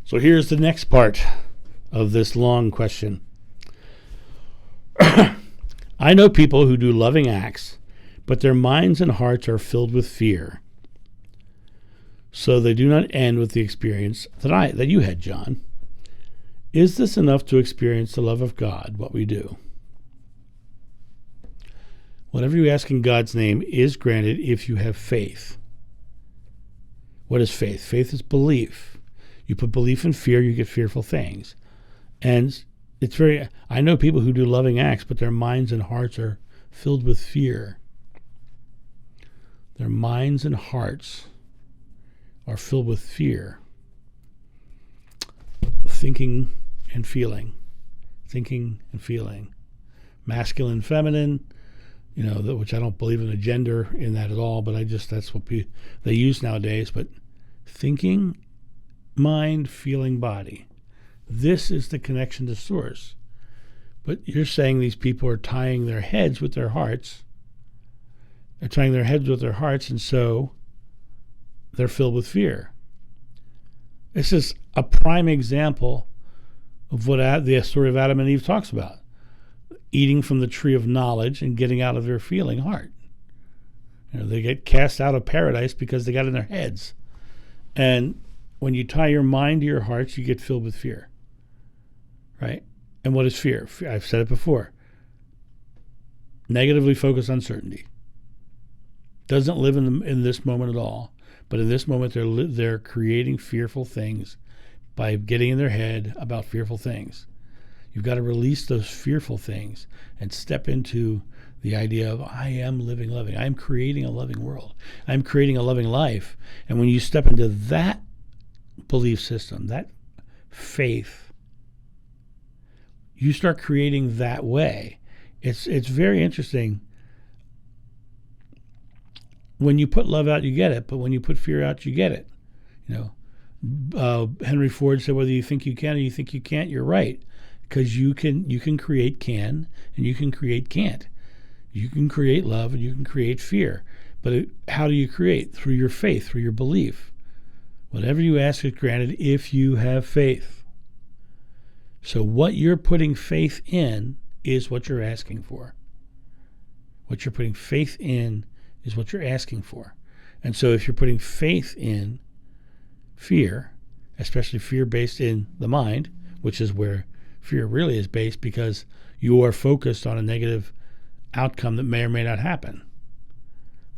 So here's the next part of this long question. I know people who do loving acts, but their minds and hearts are filled with fear. So they do not end with the experience that you had, John. Is this enough to experience the love of God, what we do? Whatever you ask in God's name is granted if you have faith. What is faith? Faith is belief. You put belief in fear, you get fearful things. And I know people who do loving acts, but their minds and hearts are filled with fear. Their minds and hearts are filled with fear. Thinking and feeling. Masculine, feminine, which I don't believe in a gender in that at all, but that's what they use nowadays. But thinking, mind, feeling, body. This is the connection to source. But you're saying these people are tying their heads with their hearts. They're tying their heads with their hearts, and so they're filled with fear. This is a prime example of what the story of Adam and Eve talks about. Eating from the tree of knowledge and getting out of their feeling heart. They get cast out of paradise because they got in their heads. And when you tie your mind to your hearts, you get filled with fear. Right? And what is fear? I've said it before. Negatively focused uncertainty. Doesn't live in this moment at all. But in this moment, they're creating fearful things by getting in their head about fearful things. You've got to release those fearful things and step into the idea of I am living loving. I'm creating a loving world. I'm creating a loving life. And when you step into that belief system, that faith, you start creating that way. It's very interesting. When you put love out, you get it. But when you put fear out, you get it. Henry Ford said, whether you think you can or you think you can't, you're right. Because you can create can and you can create can't. You can create love and you can create fear. But how do you create? Through your faith, through your belief. Whatever you ask is granted if you have faith. So what you're putting faith in is what you're asking for. What you're putting faith in is what you're asking for. And so if you're putting faith in fear, especially fear based in the mind, which is where fear really is based, because you are focused on a negative outcome that may or may not happen.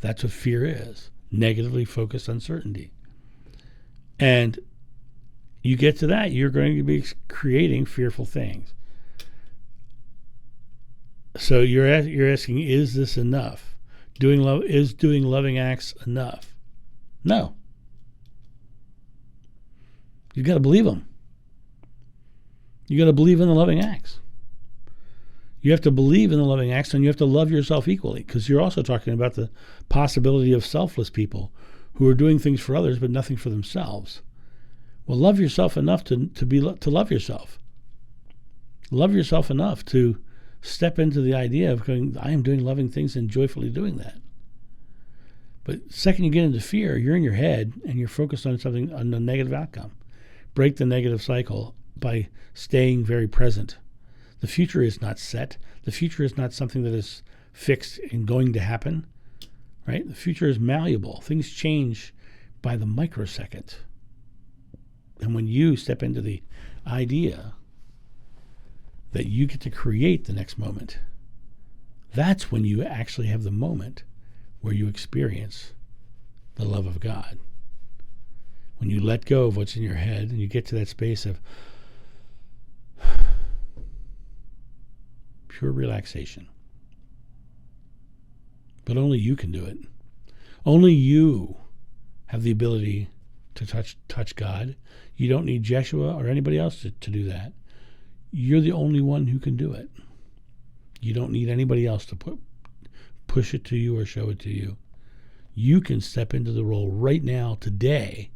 That's what fear is. Negatively focused uncertainty. And you get to that, you're going to be creating fearful things. So you're asking, is this enough? Is doing loving acts enough? No. You've got to believe them. You got to believe in the loving acts. You have to believe in the loving acts, and you have to love yourself equally, because you're also talking about the possibility of selfless people who are doing things for others but nothing for themselves. Well, love yourself enough to love yourself. Love yourself enough to step into the idea of going, I am doing loving things and joyfully doing that. But the second you get into fear, you're in your head and you're focused on something, on a negative outcome. Break the negative cycle by staying very present. The future is not set. The future is not something that is fixed and going to happen, right? The future is malleable. Things change by the microsecond. And when you step into the idea that you get to create the next moment, that's when you actually have the moment where you experience the love of God. When you let go of what's in your head and you get to that space of pure relaxation. But only you can do it. Only you have the ability to touch God. You don't need Jeshua or anybody else to do that. You're the only one who can do it. You don't need anybody else to push it to you or show it to you. You can step into the role right now, today,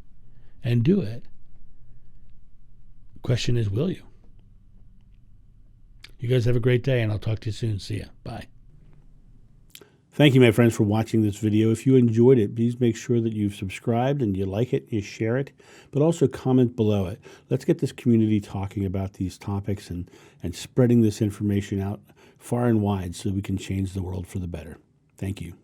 and do it. The question is, will you? You guys have a great day, and I'll talk to you soon. See ya. Bye. Thank you, my friends, for watching this video. If you enjoyed it, please make sure that you've subscribed and you like it, you share it, but also comment below it. Let's get this community talking about these topics and spreading this information out far and wide so we can change the world for the better. Thank you.